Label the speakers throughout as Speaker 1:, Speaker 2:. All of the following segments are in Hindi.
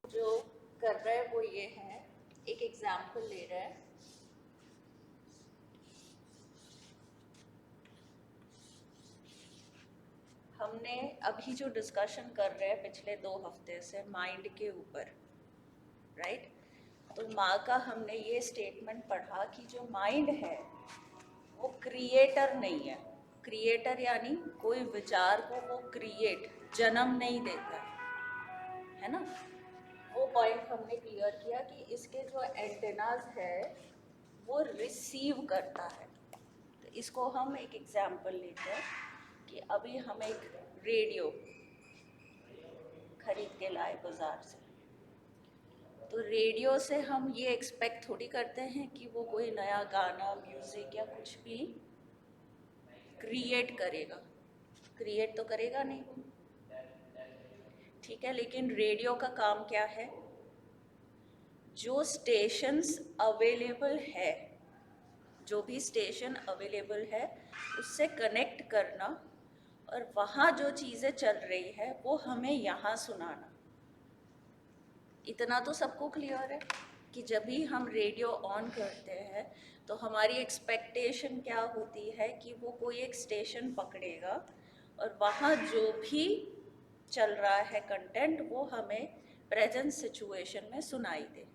Speaker 1: जो कर रहा है वो ये है, एक एग्जाम्पल ले रहा है। हमने अभी जो डिस्कशन कर रहे हैं पिछले 2 हफ्ते से माइंड के ऊपर, राइट? तो माँ का हमने ये स्टेटमेंट पढ़ा कि जो माइंड है वो क्रिएटर नहीं है। क्रिएटर यानी कोई विचार को वो जन्म नहीं देता है ना। वो पॉइंट हमने क्लियर किया कि इसके जो एंटेनाज है वो रिसीव करता है। तो इसको हम एक एग्जाम्पल लेते हैं कि अभी हम एक रेडियो खरीद के लाए बाजार से। तो रेडियो से हम ये एक्सपेक्ट थोड़ी करते हैं कि वो कोई नया गाना, म्यूज़िक या कुछ भी क्रिएट करेगा। क्रिएट तो करेगा नहीं, ठीक है। लेकिन रेडियो का काम क्या है? जो स्टेशंस अवेलेबल है, जो भी स्टेशन अवेलेबल है उससे कनेक्ट करना, और वहाँ जो चीज़ें चल रही है वो हमें यहाँ सुनाना। इतना तो सबको क्लियर है कि जब भी हम रेडियो ऑन करते हैं तो हमारी एक्सपेक्टेशन क्या होती है कि वो कोई एक स्टेशन पकड़ेगा और वहाँ जो भी चल रहा है कंटेंट वो हमें प्रेजेंट सिचुएशन में सुनाई दे।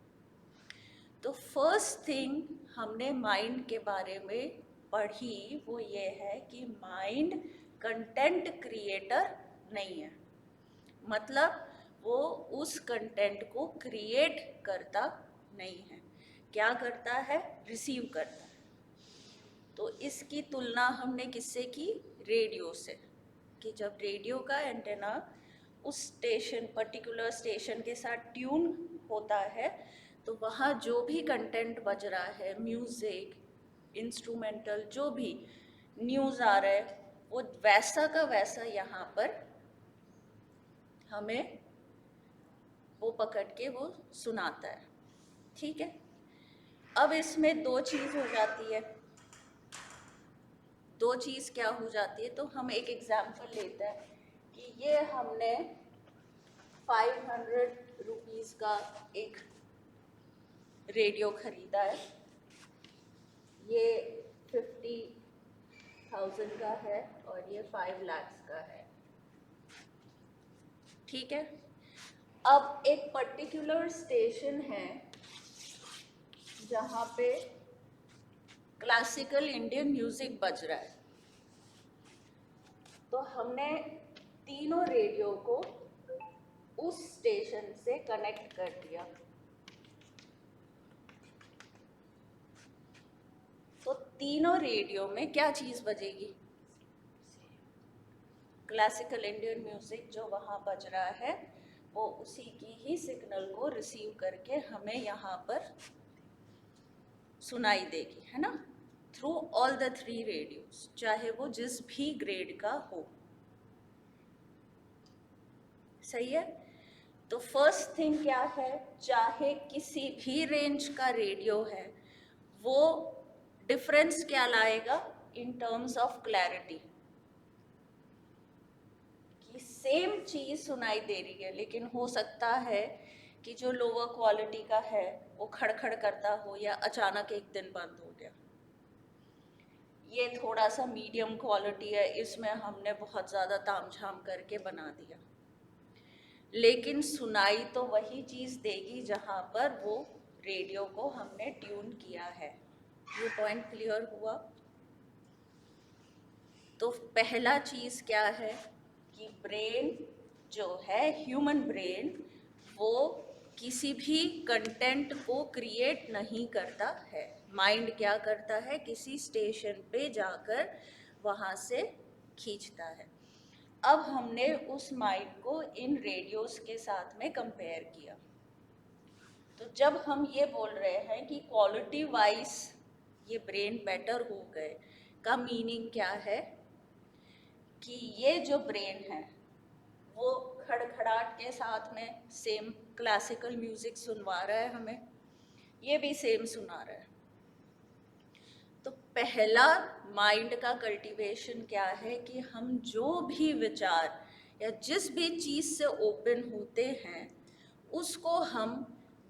Speaker 1: तो फर्स्ट थिंग हमने माइंड के बारे में पढ़ी वो ये है कि माइंड कंटेंट क्रिएटर नहीं है। मतलब वो उस कंटेंट को क्रिएट करता नहीं है। क्या करता है? रिसीव करता है। तो इसकी तुलना हमने किससे की? रेडियो से। कि जब रेडियो का एंटेना उस स्टेशन, पर्टिकुलर स्टेशन के साथ ट्यून होता है तो वहाँ जो भी कंटेंट बज रहा है, म्यूज़िक, इंस्ट्रूमेंटल, जो भी न्यूज़ आ रहा है, वो वैसा का वैसा यहाँ पर हमें वो पकड़ के वो सुनाता है, ठीक है। अब इसमें दो चीज़ हो जाती है। दो चीज़ क्या हो जाती है? तो हम एक एग्जाम्पल लेते हैं कि ये हमने 500 रुपीज़ का एक रेडियो खरीदा है, ये 50,000 का है और ये 5 लाख का है, ठीक है। अब एक पर्टिकुलर स्टेशन है जहाँ पे क्लासिकल इंडियन म्यूजिक बज रहा है। तो हमने तीनों रेडियो को उस स्टेशन से कनेक्ट कर दिया। तो तीनों रेडियो में क्या चीज़ बजेगी? क्लासिकल इंडियन म्यूजिक जो वहाँ बज रहा है वो उसी की ही सिग्नल को रिसीव करके हमें यहाँ पर सुनाई देगी, है ना, थ्रू ऑल द 3 रेडियोस, चाहे वो जिस भी ग्रेड का हो। सही है। तो फर्स्ट थिंग क्या है? चाहे किसी भी रेंज का रेडियो है, वो डिफरेंस क्या लाएगा इन टर्म्स ऑफ क्लैरिटी? कि सेम चीज़ सुनाई दे रही है, लेकिन हो सकता है कि जो लोअर क्वालिटी का है वो खड़खड़ करता हो या अचानक एक दिन बंद हो गया। ये थोड़ा सा मीडियम क्वालिटी है, इसमें हमने बहुत ज़्यादा तामझाम करके बना दिया, लेकिन सुनाई तो वही चीज़ देगी जहाँ पर वो रेडियो को हमने ट्यून किया है। ये पॉइंट क्लियर हुआ? तो पहला चीज़ क्या है कि ब्रेन जो है, ह्यूमन ब्रेन, वो किसी भी कंटेंट को क्रिएट नहीं करता है। माइंड क्या करता है? किसी स्टेशन पे जाकर वहाँ से खींचता है। अब हमने उस माइंड को इन रेडियोस के साथ में कंपेयर किया। तो जब हम ये बोल रहे हैं कि क्वालिटी वाइज ये ब्रेन बेटर हो गए, का मीनिंग क्या है? कि ये जो ब्रेन है वो खड़खड़ाहट के साथ में सेम क्लासिकल म्यूज़िक सुनवा रहा है हमें, ये भी सेम सुना रहा है। तो पहला माइंड का कल्टीवेशन क्या है कि हम जो भी विचार या जिस भी चीज़ से ओपन होते हैं उसको हम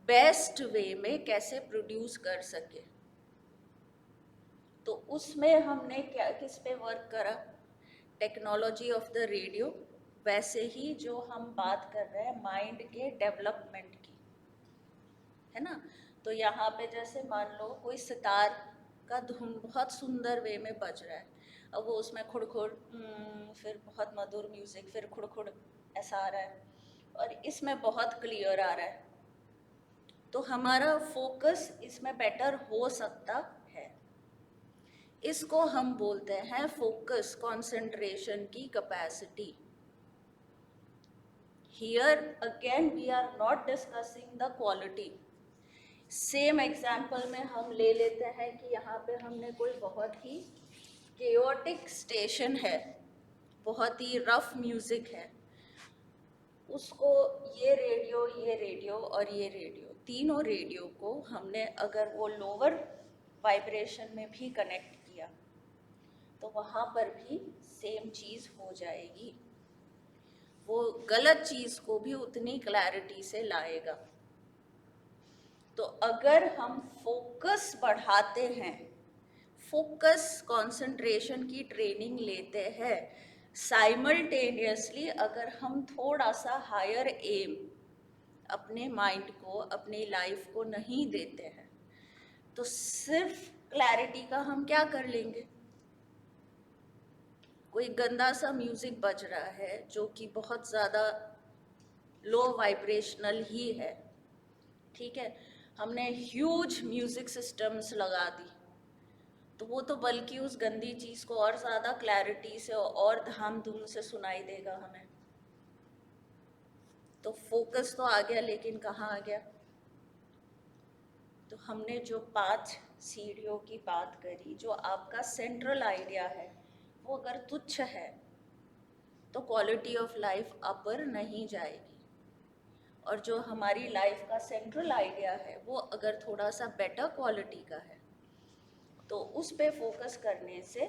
Speaker 1: बेस्ट वे में कैसे प्रोड्यूस कर सके। तो उसमें हमने क्या किस पे वर्क करा, टेक्नोलॉजी ऑफ द रेडियो। वैसे ही जो हम बात कर रहे हैं माइंड के डेवलपमेंट की, है ना। तो यहाँ पे जैसे मान लो कोई सितार का धुन बहुत सुंदर वे में बज रहा है, अब वो उसमें खुड़ खुड़ फिर बहुत मधुर म्यूजिक, फिर खुड़ खुड़ ऐसा आ रहा है, और इसमें बहुत क्लियर आ रहा है, तो हमारा फोकस इसमें बेटर हो सकता है। इसको हम बोलते हैं फोकस कंसंट्रेशन की capacity. Here again we are not discussing the quality. Same example में हम ले लेते हैं कि यहाँ पे हमने कोई बहुत ही केओटिक स्टेशन है, बहुत ही रफ म्यूजिक है, उसको ये रेडियो और ये रेडियो, तीनों रेडियो को हमने अगर वो लोअर वाइब्रेशन में भी कनेक्ट किया तो वहाँ पर भी सेम चीज़ हो जाएगी, वो गलत चीज़ को भी उतनी क्लैरिटी से लाएगा। तो अगर हम फोकस बढ़ाते हैं, फोकस कंसंट्रेशन की ट्रेनिंग लेते हैं, साइमल्टेनियसली अगर हम थोड़ा सा हायर एम अपने माइंड को, अपनी लाइफ को नहीं देते हैं, तो सिर्फ क्लैरिटी का हम क्या कर लेंगे। कोई गंदा सा म्यूजिक बज रहा है जो कि बहुत ज़्यादा लो वाइब्रेशनल ही है, ठीक है, हमने ह्यूज म्यूजिक सिस्टम्स लगा दी, तो वो तो बल्कि उस गंदी चीज़ को और ज़्यादा क्लैरिटी से और धाम धूम से सुनाई देगा हमें। तो फोकस तो आ गया, लेकिन कहाँ आ गया। तो हमने जो 5 सीढ़ियों की बात करी, जो आपका सेंट्रल आइडिया है, वो अगर तुच्छ है तो क्वालिटी ऑफ लाइफ अपर नहीं जाएगी। और जो हमारी लाइफ का सेंट्रल आइडिया है वो अगर थोड़ा सा बेटर क्वालिटी का है, तो उस पे फोकस करने से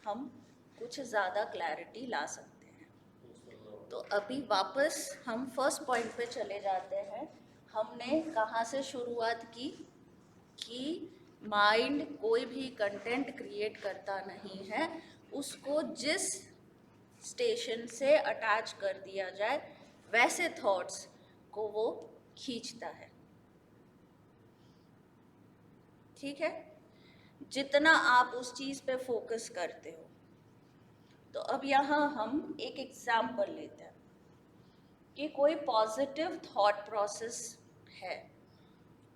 Speaker 1: हम कुछ ज़्यादा क्लैरिटी ला सकते हैं। तो अभी वापस हम फर्स्ट पॉइंट पे चले जाते हैं। हमने कहाँ से शुरुआत की कि माइंड कोई भी कंटेंट क्रिएट करता नहीं है, उसको जिस स्टेशन से अटैच कर दिया जाए वैसे थॉट्स को वो खींचता है, ठीक है, जितना आप उस चीज़ पे फोकस करते हो। तो अब यहाँ हम एक एग्जाम्पल लेते हैं कि कोई पॉजिटिव थॉट प्रोसेस है,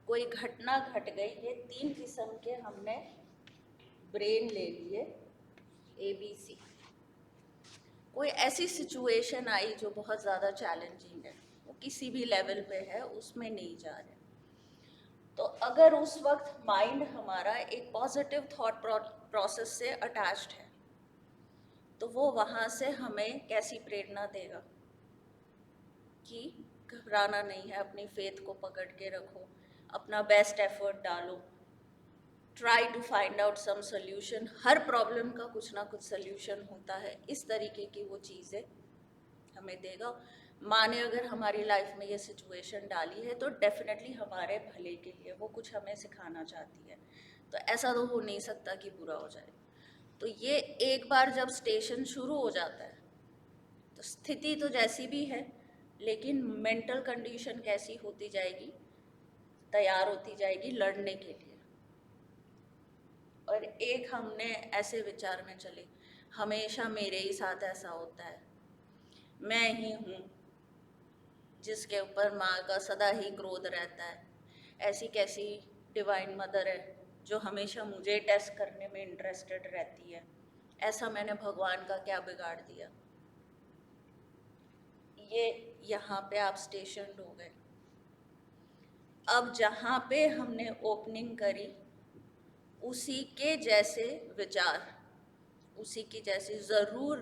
Speaker 1: कोई घटना घट गई, ये 3 किस्म के हमने ब्रेन ले लिए ABC। कोई ऐसी सिचुएशन आई जो बहुत ज़्यादा चैलेंजिंग है, वो किसी भी लेवल पे है, उसमें नहीं जा रहे, तो अगर उस वक्त माइंड हमारा एक पॉजिटिव थॉट प्रोसेस से अटैच्ड है, तो वो वहाँ से हमें कैसी प्रेरणा देगा कि घबराना नहीं है, अपनी फेथ को पकड़ के रखो, अपना बेस्ट एफर्ट डालो, try to find out some solution, हर प्रॉब्लम का कुछ ना कुछ सोल्यूशन होता है, इस तरीके की वो चीज़ें हमें देगा। माने अगर हमारी लाइफ में ये सिचुएशन डाली है तो डेफिनेटली हमारे भले के लिए वो कुछ हमें सिखाना चाहती है, तो ऐसा तो हो नहीं सकता कि बुरा हो जाए। तो ये एक बार जब स्टेशन शुरू हो जाता है तो स्थिति तो जैसी भी है, लेकिन मेंटल कंडीशन कैसी होती जाएगी, तैयार होती जाएगी लड़ने के लिए। और एक हमने ऐसे विचार में चले, हमेशा मेरे ही साथ ऐसा होता है, मैं ही हूँ जिसके ऊपर माँ का सदा ही क्रोध रहता है, ऐसी कैसी डिवाइन मदर है जो हमेशा मुझे टेस्ट करने में इंटरेस्टेड रहती है, ऐसा मैंने भगवान का क्या बिगाड़ दिया। ये यहाँ पे आप स्टेशन हो गए। अब जहाँ पे हमने ओपनिंग करी उसी के जैसे विचार, उसी की जैसी ज़रूर,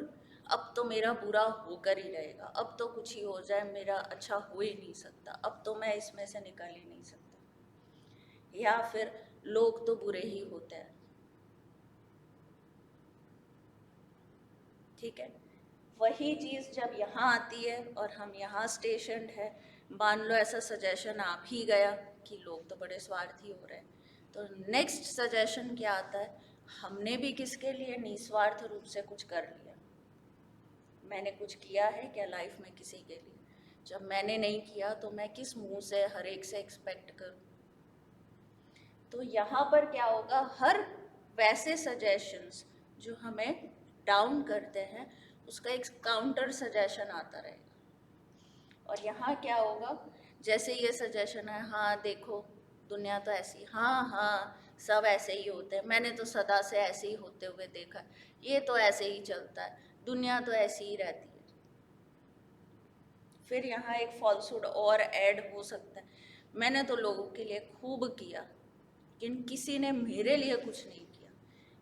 Speaker 1: अब तो मेरा बुरा होकर ही रहेगा, अब तो कुछ ही हो जाए मेरा अच्छा हो ही नहीं सकता, अब तो मैं इसमें से निकल ही नहीं सकता, या फिर लोग तो बुरे ही होते हैं, ठीक है। वही चीज़ जब यहाँ आती है और हम यहाँ स्टेशन्ड है, मान लो ऐसा सजेशन आ भी गया कि लोग तो बड़े स्वार्थी हो रहे हैं, तो नेक्स्ट सजेशन क्या आता है, हमने भी किसके लिए निस्वार्थ रूप से कुछ कर लिया, मैंने कुछ किया है क्या लाइफ में किसी के लिए? जब मैंने नहीं किया तो मैं किस मुंह से हर एक से एक्सपेक्ट करूं? तो यहाँ पर क्या होगा, हर वैसे सजेशंस जो हमें डाउन करते हैं उसका एक काउंटर सजेशन आता रहेगा। और यहाँ क्या होगा, जैसे ये सजेशन है, हाँ देखो दुनिया तो ऐसी, हाँ हाँ सब ऐसे ही होते हैं, मैंने तो सदा से ऐसे ही होते हुए देखा, ये तो ऐसे ही चलता है, दुनिया तो ऐसी ही रहती है। फिर यहाँ एक फॉल्सहुड और ऐड हो सकता है, मैंने तो लोगों के लिए खूब किया लेकिन किसी ने मेरे लिए कुछ नहीं किया।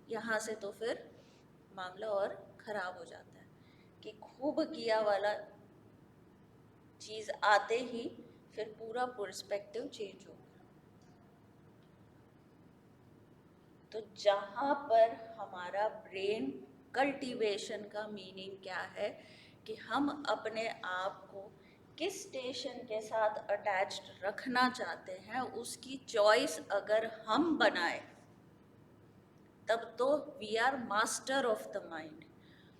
Speaker 1: यहाँ से तो फिर मामला और ख़राब हो जाता है कि खूब किया वाला चीज़ आते ही फिर पूरा पर्सपेक्टिव चेंज हो गया। तो जहाँ पर हमारा ब्रेन कल्टीवेशन का मीनिंग क्या है कि हम अपने आप को किस स्टेशन के साथ अटैच्ड रखना चाहते हैं, उसकी चॉइस अगर हम बनाए तब तो we are master of the mind.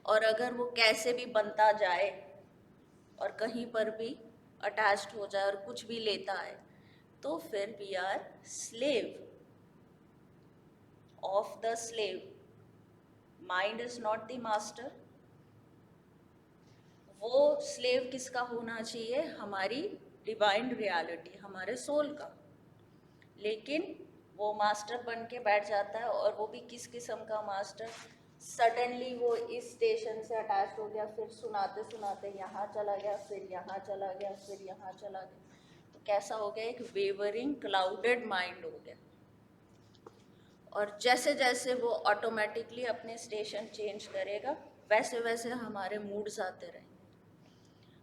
Speaker 1: और अगर वो कैसे भी बनता जाए और कहीं पर भी अटैच्ड हो जाए और कुछ भी लेता है, तो फिर we are slave of the slave. Mind is not the master. वो स्लेव किसका होना चाहिए, हमारी डिवाइन रियलिटी, हमारे सोल का। लेकिन वो मास्टर बन के बैठ जाता है, और वो भी किस किस्म का मास्टर, सडनली वो इस स्टेशन से अटैच हो गया, फिर सुनाते सुनाते यहाँ चला गया, फिर यहाँ चला गया, फिर यहाँ चला गया। तो कैसा हो गया, एक वेवरिंग क्लाउडेड माइंड हो गया। और जैसे जैसे वो ऑटोमेटिकली अपने स्टेशन चेंज करेगा वैसे वैसे हमारे मूड्स आते रहेंगे।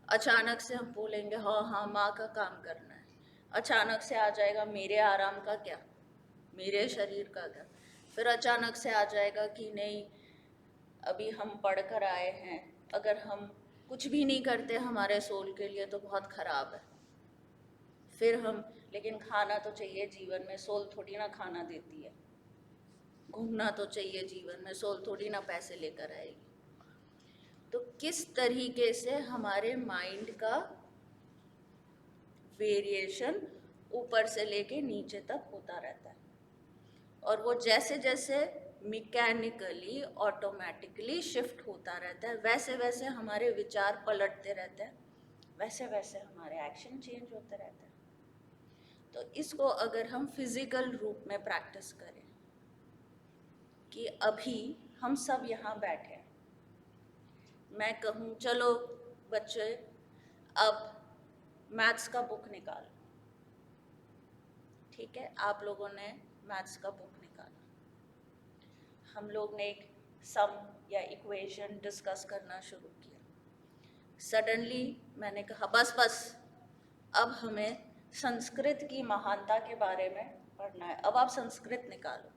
Speaker 1: अचानक से हम बोलेंगे हाँ हाँ माँ का काम करना है, अचानक से आ जाएगा मेरे आराम का क्या, मेरे शरीर का क्या। फिर अचानक से आ जाएगा कि नहीं, अभी हम पढ़ कर आए हैं, अगर हम कुछ भी नहीं करते हमारे सोल के लिए तो बहुत ख़राब है। फिर हम, लेकिन खाना तो चाहिए जीवन में, सोल थोड़ी ना खाना देती है। घूमना तो चाहिए जीवन में, सोल थोड़ी ना पैसे लेकर आएगी। तो किस तरीके से हमारे माइंड का वेरिएशन ऊपर से लेके नीचे तक होता रहता है, और वो जैसे जैसे मैकेनिकली ऑटोमेटिकली शिफ्ट होता रहता है, वैसे वैसे हमारे विचार पलटते रहते हैं, वैसे वैसे हमारे एक्शन चेंज होते रहते हैं। तो इसको अगर हम फिजिकल रूप में प्रैक्टिस करें कि अभी हम सब यहाँ बैठे हैं, मैं कहूँ चलो बच्चे अब मैथ्स का बुक निकालो, ठीक है, आप लोगों ने मैथ्स का बुक निकाला, हम लोग ने एक सम या इक्वेशन डिस्कस करना शुरू किया। सडनली मैंने कहा बस बस, अब हमें संस्कृत की महानता के बारे में पढ़ना है, अब आप संस्कृत निकालो।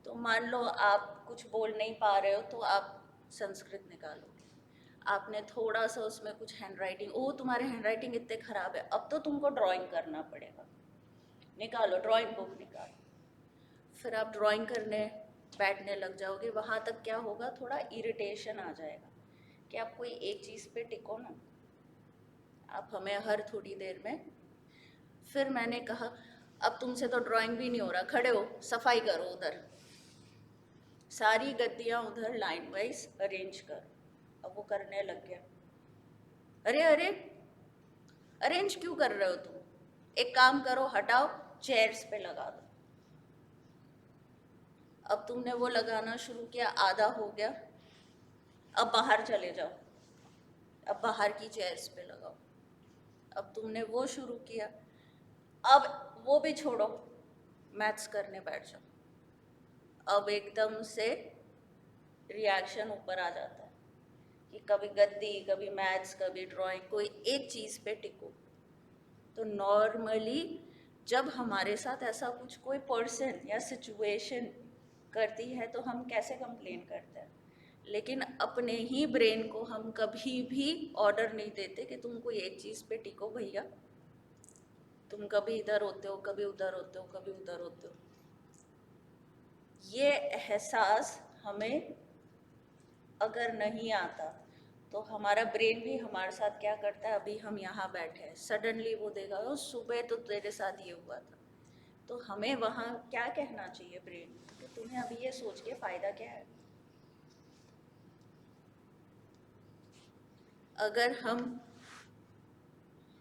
Speaker 1: तो मान लो आप कुछ बोल नहीं पा रहे हो तो आप संस्कृत निकालोगे। आपने थोड़ा सा उसमें कुछ हैंडराइटिंग, ओ तुम्हारे हैंडराइटिंग इतने ख़राब है, अब तो तुमको ड्राइंग करना पड़ेगा, निकालो ड्राइंग बुक निकालो। फिर आप ड्राइंग करने बैठने लग जाओगे। वहाँ तक क्या होगा, थोड़ा इरिटेशन आ जाएगा कि आप कोई एक चीज़ पे टिको ना, आप हमें हर थोड़ी देर में। फिर मैंने कहा अब तुमसे तो ड्राइंग भी नहीं हो रहा, खड़े हो सफाई करो, उधर सारी गद्दियाँ उधर लाइन वाइज अरेंज करो। अब वो करने लग गया, अरे अरे अरेंज क्यों कर रहे हो तुम, एक काम करो हटाओ चेयर्स पे लगा दो। अब तुमने वो लगाना शुरू किया, आधा हो गया, अब बाहर चले जाओ, अब बाहर की चेयर्स पे लगाओ। अब तुमने वो शुरू किया, अब वो भी छोड़ो, मैथ्स करने बैठ जाओ। अब एकदम से रिएक्शन ऊपर आ जाता है कि कभी गद्दी, कभी मैथ्स, कभी ड्राइंग, कोई एक चीज़ पे टिको। तो नॉर्मली जब हमारे साथ ऐसा कुछ कोई पर्सन या सिचुएशन करती है तो हम कैसे कंप्लेन करते हैं लेकिन अपने ही ब्रेन को हम कभी भी ऑर्डर नहीं देते कि तुम कोई एक चीज़ पे टिको भैया, तुम कभी इधर होते हो, कभी उधर होते हो, कभी उधर होते हो। ये एहसास हमें अगर नहीं आता तो हमारा ब्रेन भी हमारे साथ क्या करता है, अभी हम यहाँ बैठे हैं, सडनली वो देगा ओ सुबह तो तेरे साथ ये हुआ था। तो हमें वहाँ क्या कहना चाहिए ब्रेन कि तुम्हें अभी ये सोच के फ़ायदा क्या है। अगर हम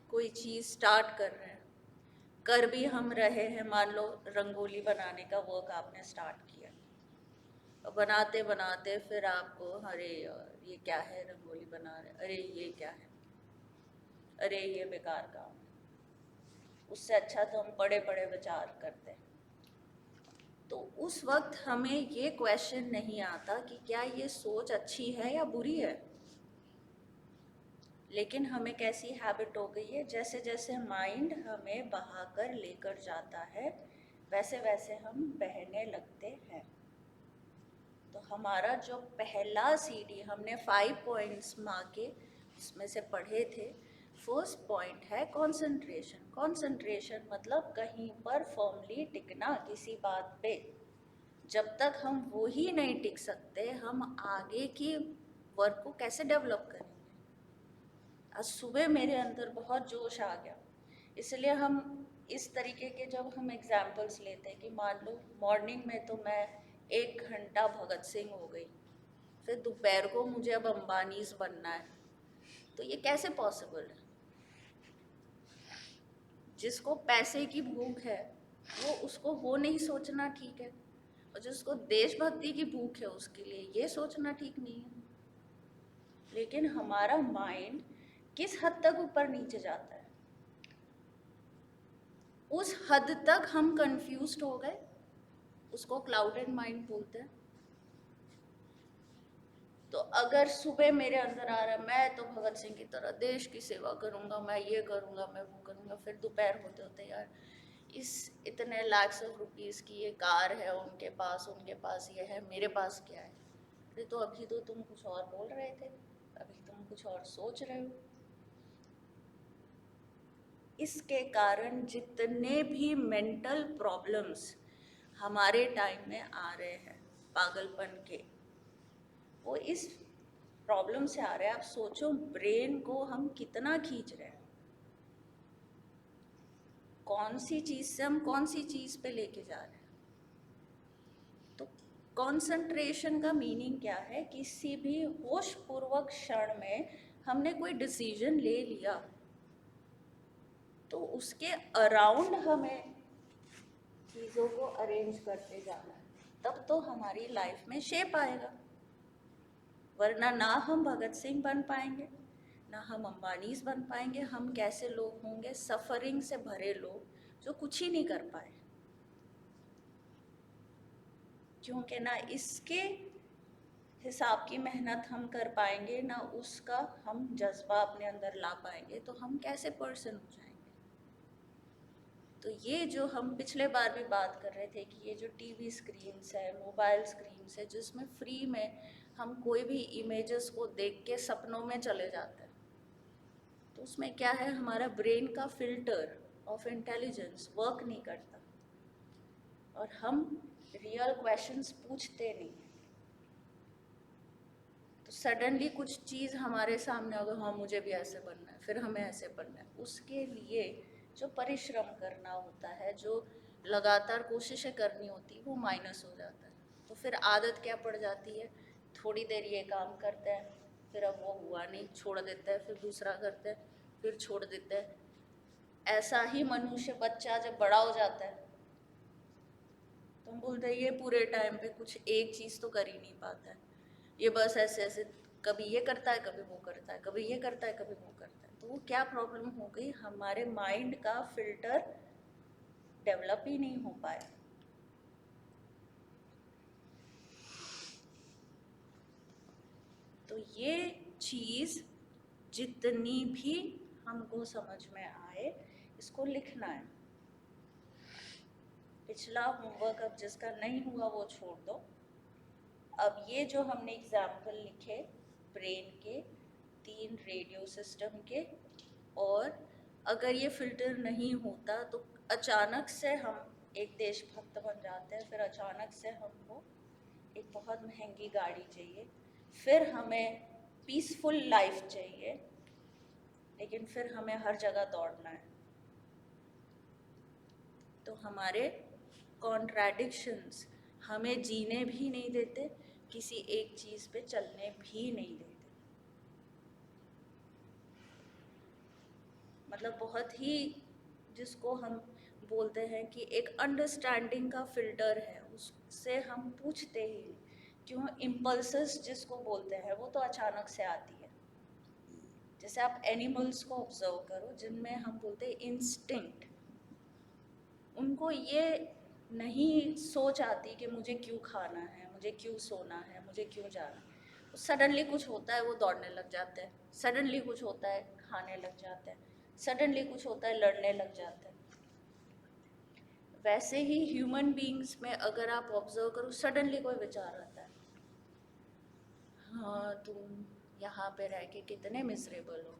Speaker 1: कोई चीज़ स्टार्ट कर रहे हैं, कर भी हम रहे हैं, मान लो रंगोली बनाने का वर्क आपने स्टार्ट किया, बनाते बनाते फिर आपको अरे यार ये क्या है, रंगोली बना रहे, अरे ये क्या है, अरे ये बेकार काम है, उससे अच्छा तो हम बड़े बड़े विचार करते हैं। तो उस वक्त हमें ये क्वेश्चन नहीं आता कि क्या ये सोच अच्छी है या बुरी है। लेकिन हमें कैसी हैबिट हो गई है, जैसे जैसे माइंड हमें बहाकर लेकर जाता है वैसे वैसे हम बहने लगते हैं। तो हमारा जो पहला सीडी हमने 5 पॉइंट्स मांगे उसमें से पढ़े थे, फर्स्ट पॉइंट है कंसंट्रेशन। कंसंट्रेशन मतलब कहीं पर फर्मली टिकना किसी बात पे। जब तक हम वो ही नहीं टिक सकते, हम आगे की वर्क को कैसे डेवलप करेंगे। आज सुबह मेरे अंदर बहुत जोश आ गया, इसलिए हम इस तरीके के जब हम एग्जाम्पल्स लेते हैं कि मान लो मॉर्निंग में तो मैं 1 घंटा भगत सिंह हो गई, फिर दोपहर को मुझे अब अंबानीज बनना है, तो ये कैसे पॉसिबल है। जिसको पैसे की भूख है वो उसको वो नहीं सोचना ठीक है, और जिसको देशभक्ति की भूख है उसके लिए ये सोचना ठीक नहीं है। लेकिन हमारा माइंड किस हद तक ऊपर नीचे जाता है, उस हद तक हम कंफ्यूज्ड हो गए, उसको क्लाउडेड माइंड बोलते हैं। तो अगर सुबह मेरे अंदर आ रहा है मैं तो भगत सिंह की तरह देश की सेवा करूंगा, मैं ये करूंगा, मैं वो करूंगा, फिर दोपहर होते होते यार इस इतने लाख्स ऑफ रुपीस की ये कार है उनके पास ये है, मेरे पास क्या है। अरे तो अभी तो तुम कुछ और बोल रहे थे, अभी तुम कुछ और सोच रहे हो। इसके कारण जितने भी मेंटल प्रॉब्लम्स हमारे टाइम में आ रहे हैं पागलपन के, वो इस प्रॉब्लम से आ रहे हैं। आप सोचो ब्रेन को हम कितना खींच रहे हैं, कौन सी चीज़ से हम कौन सी चीज़ पे लेके जा रहे हैं। तो कंसंट्रेशन का मीनिंग क्या है, किसी भी होशपूर्वक क्षण में हमने कोई डिसीजन ले लिया तो उसके अराउंड हमें चीज़ों को अरेंज करते जाना है, तब तो हमारी लाइफ में शेप आएगा। वरना ना हम भगत सिंह बन पाएंगे, ना हम अंबानीज बन पाएंगे। हम कैसे लोग होंगे, सफरिंग से भरे लोग जो कुछ ही नहीं कर पाए, क्योंकि ना इसके हिसाब की मेहनत हम कर पाएंगे, ना उसका हम जज्बा अपने अंदर ला पाएंगे, तो हम कैसे पर्सन हो जाएंगे। तो ये जो हम पिछले बार भी बात कर रहे थे कि ये जो टीवी स्क्रीन्स है, मोबाइल स्क्रीन्स है, जिसमें फ्री में हम कोई भी इमेजेस को देख के सपनों में चले जाते हैं, तो उसमें क्या है, हमारा ब्रेन का फिल्टर ऑफ इंटेलिजेंस वर्क नहीं करता और हम रियल क्वेश्चंस पूछते नहीं हैं। तो सडनली कुछ चीज़ हमारे सामने होगा, हाँ मुझे भी ऐसे बनना है, फिर हमें ऐसे बनना है। उसके लिए जो परिश्रम करना होता है, जो लगातार कोशिशें करनी होती है, वो माइनस हो जाता है। तो फिर आदत क्या पड़ जाती है, थोड़ी देर ये काम करते हैं, फिर अब वो हुआ नहीं, छोड़ देते हैं, फिर दूसरा करते हैं, फिर छोड़ देते हैं। ऐसा ही मनुष्य बच्चा जब बड़ा हो जाता है तो हम बोलते हैं ये पूरे टाइम पे कुछ एक चीज़ तो कर ही नहीं पाता है, ये बस ऐसे ऐसे कभी ये करता है, कभी वो करता है, कभी ये करता है, कभी वो करता है। तो वो क्या प्रॉब्लम हो गई, हमारे माइंड का फिल्टर डेवलप ही नहीं हो पाया। तो ये चीज़ जितनी भी हमको समझ में आए, इसको लिखना है। पिछला होमवर्क अब जिसका नहीं हुआ वो छोड़ दो, अब ये जो हमने एग्जाम्पल लिखे ब्रेन के, 3 रेडियो सिस्टम के, और अगर ये फिल्टर नहीं होता तो अचानक से हम एक देशभक्त बन जाते हैं, फिर अचानक से हमको एक बहुत महंगी गाड़ी चाहिए, फिर हमें पीसफुल लाइफ चाहिए, लेकिन फिर हमें हर जगह दौड़ना है। तो हमारे कॉन्ट्रैडिक्शंस हमें जीने भी नहीं देते, किसी एक चीज़ पे चलने भी नहीं देते। मतलब बहुत ही, जिसको हम बोलते हैं कि एक अंडरस्टैंडिंग का फिल्टर है, उससे हम पूछते ही नहीं। क्यों? इम्पल्सेस जिसको बोलते हैं वो तो अचानक से आती है। जैसे आप एनिमल्स को ऑब्जर्व करो, जिनमें हम बोलते हैं इंस्टिंक्ट, उनको ये नहीं सोच आती कि मुझे क्यों खाना है, मुझे क्यों सोना है, मुझे क्यों जाना है। सडनली कुछ होता है वो दौड़ने लग जाते हैं, सडनली कुछ होता है खाने लग जाते हैं, सडनली कुछ होता है लड़ने लग जाते हैं। वैसे ही ह्यूमन बीइंग्स में अगर आप ऑब्जर्व करो, सडनली कोई विचार आता है, हाँ तुम यहाँ पे रह के कितने मिजरेबल हो,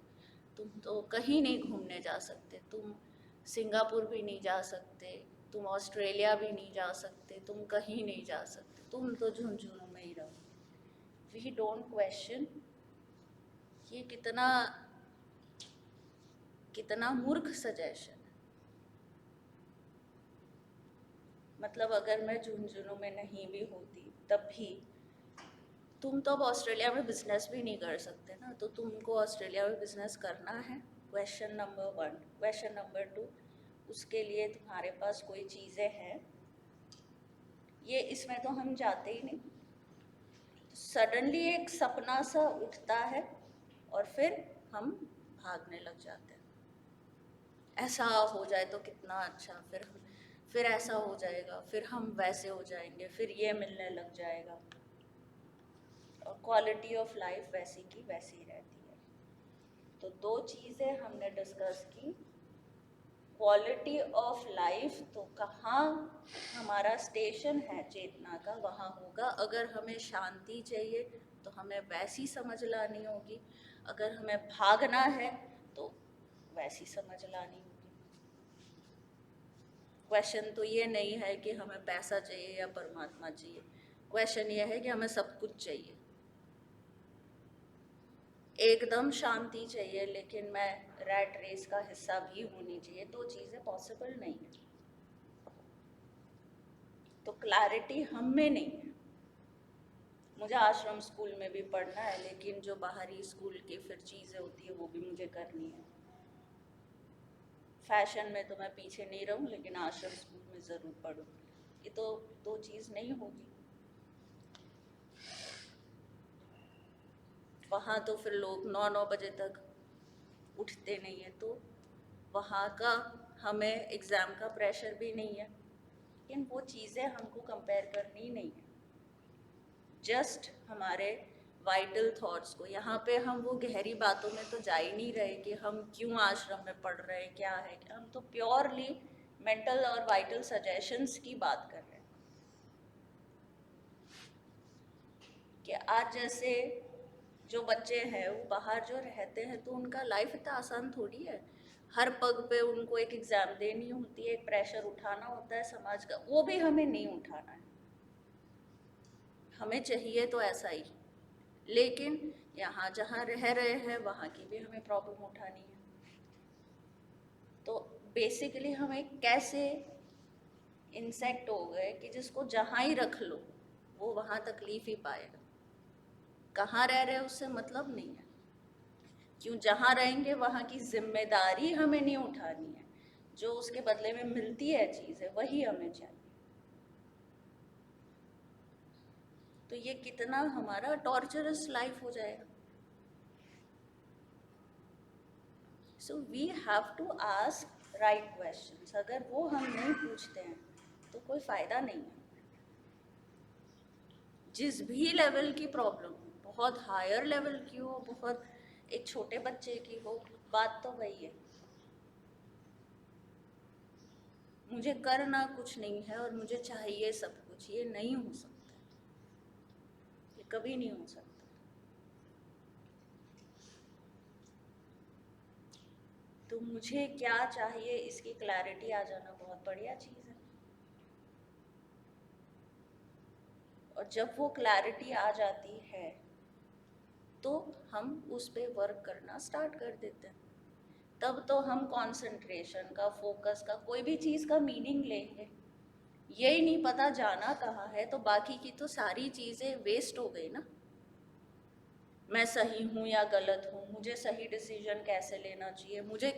Speaker 1: तुम तो कहीं नहीं घूमने जा सकते, तुम सिंगापुर भी नहीं जा सकते, तुम ऑस्ट्रेलिया भी नहीं जा सकते, तुम कहीं नहीं जा सकते, तुम तो झुंझुनू में ही रहो। वी डोंट क्वेश्चन ये कितना मूर्ख सजेशन है। मतलब अगर मैं झुंझुनू में नहीं भी होती तब भी तुम तो अब ऑस्ट्रेलिया में बिजनेस भी नहीं कर सकते ना, तो तुमको ऑस्ट्रेलिया में बिजनेस करना है, क्वेश्चन नंबर 1। क्वेश्चन नंबर 2, उसके लिए तुम्हारे पास कोई चीज़ें हैं? ये इसमें तो हम जाते ही नहीं। सडनली एक सपना सा उठता है और फिर हम भागने लग जाते हैं। ऐसा हो जाए तो कितना अच्छा, फिर ऐसा हो जाएगा, फिर हम वैसे हो जाएंगे, फिर ये मिलने लग जाएगा, और क्वालिटी ऑफ लाइफ वैसी की वैसी रहती है। तो 2 चीज़ें हमने डिस्कस की। क्वालिटी ऑफ लाइफ तो कहाँ हमारा स्टेशन है चेतना का, वहाँ होगा। अगर हमें शांति चाहिए तो हमें वैसी समझ लानी होगी, अगर हमें भागना है तो वैसी समझ लानी होगी। क्वेश्चन तो ये नहीं है कि हमें पैसा चाहिए या परमात्मा चाहिए, क्वेश्चन ये है कि हमें सब कुछ चाहिए, एकदम शांति चाहिए, लेकिन मैं रैट रेस का हिस्सा भी होनी चाहिए। 2 चीज़ें पॉसिबल नहीं है। तो क्लैरिटी हम में नहीं है। मुझे आश्रम स्कूल में भी पढ़ना है, लेकिन जो बाहरी स्कूल की फिर चीज़ें होती है वो भी मुझे करनी है। फैशन में तो मैं पीछे नहीं रहूँ, लेकिन आश्रम स्कूल में ज़रूर पढ़ूँ। ये तो 2 चीज़ नहीं होगी। वहाँ तो फिर लोग 9-9 बजे तक उठते नहीं है, तो वहाँ का हमें एग्ज़ाम का प्रेशर भी नहीं है, लेकिन वो चीज़ें हमको कंपेयर करनी नहीं है। जस्ट हमारे वाइटल थॉट्स को, यहाँ पे हम वो गहरी बातों में तो जा ही नहीं रहे कि हम क्यों आश्रम में पढ़ रहे हैं, क्या है, हम तो प्योरली मेंटल और वाइटल सजेशंस की बात कर रहे हैं। कि आज जैसे जो बच्चे हैं वो बाहर जो रहते हैं, तो उनका लाइफ इतना आसान थोड़ी है। हर पग पे उनको एक एग्ज़ाम देनी होती है, एक प्रेशर उठाना होता है समाज का, वो भी हमें नहीं उठाना है। हमें चाहिए तो ऐसा ही, लेकिन यहाँ जहाँ रह रहे हैं वहाँ की भी हमें प्रॉब्लम उठानी है। तो बेसिकली हम एक कैसे इंसेक्ट हो गए कि जिसको जहाँ ही रख लो वो वहाँ तकलीफ ही पाएगा, कहाँ रह रहे उससे मतलब नहीं है। क्यों? जहाँ रहेंगे वहाँ की जिम्मेदारी हमें नहीं उठानी है, जो उसके बदले में मिलती है चीज़ें वही हमें चाहिए। तो ये कितना हमारा टॉर्चरस लाइफ हो जाएगा। So we have to ask right questions. अगर वो हम नहीं पूछते हैं तो कोई फ़ायदा नहीं है। जिस भी लेवल की प्रॉब्लम हो, बहुत हायर लेवल की हो, बहुत एक छोटे बच्चे की हो, बात तो वही है, मुझे करना कुछ नहीं है और मुझे चाहिए सब कुछ, ये नहीं हो सकता। कभी नहीं हो सकता। तो मुझे क्या चाहिए इसकी क्लैरिटी आ जाना बहुत बढ़िया चीज़ है। और जब वो क्लैरिटी आ जाती है तो हम उस पे वर्क करना स्टार्ट कर देते हैं। तब तो हम कंसंट्रेशन का, फोकस का, कोई भी चीज़ का मीनिंग लेंगे। यही नहीं पता जाना कहाँ है तो बाकी की तो सारी चीज़ें वेस्ट हो गई ना। मैं सही हूँ या गलत हूँ, मुझे सही डिसीजन कैसे लेना चाहिए, मुझे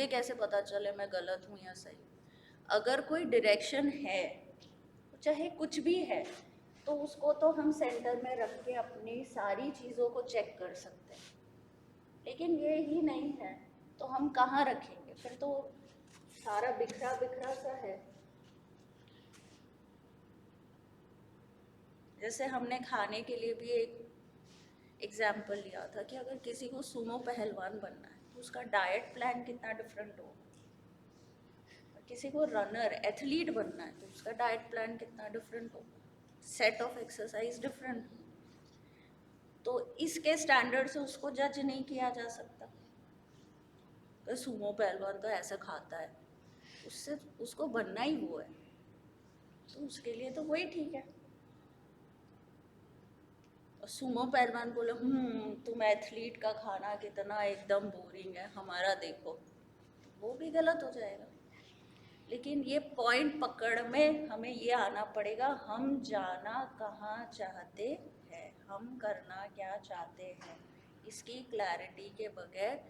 Speaker 1: कैसे पता चले मैं गलत हूँ या सही। अगर कोई डायरेक्शन है, चाहे कुछ भी है, तो उसको तो हम सेंटर में रख के अपनी सारी चीज़ों को चेक कर सकते हैं। लेकिन ये ही नहीं है तो हम कहाँ रखेंगे? फिर तो सारा बिखरा बिखरा सा है। जैसे हमने खाने के लिए भी एक एग्जाम्पल लिया था कि अगर किसी को सुमो पहलवान बनना है तो उसका डाइट प्लान कितना डिफरेंट होगा। किसी को रनर, एथलीट बनना है तो उसका डाइट प्लान कितना डिफरेंट होगा, सेट ऑफ एक्सरसाइज डिफरेंट। तो इसके स्टैंडर्ड से उसको जज नहीं किया जा सकता। तो सुमो पहलवान तो ऐसा खाता है, उससे उसको बनना ही वो है, तो उसके लिए तो वही ठीक है। और सुमो पहलवान बोले तुम एथलीट का खाना कितना एकदम बोरिंग है, हमारा देखो, तो वो भी गलत हो जाएगा। लेकिन ये पॉइंट पकड़ में हमें ये आना पड़ेगा, हम जाना कहाँ चाहते हैं, हम करना क्या चाहते हैं। इसकी क्लैरिटी के बगैर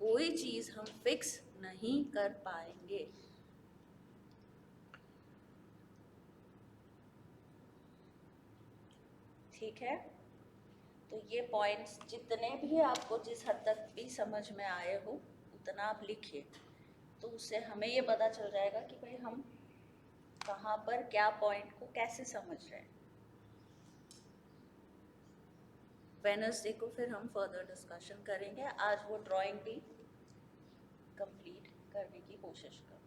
Speaker 1: कोई चीज़ हम फिक्स नहीं कर पाएंगे। ठीक है, तो ये पॉइंट्स जितने भी आपको जिस हद तक भी समझ में आए हो उतना आप लिखिए, तो उससे हमें ये पता चल जाएगा कि भाई हम कहाँ पर क्या पॉइंट को कैसे समझ रहे हैं। वेडनेसडे को फिर हम फर्दर डिस्कशन करेंगे। आज वो ड्राइंग भी कंप्लीट करने की कोशिश करें।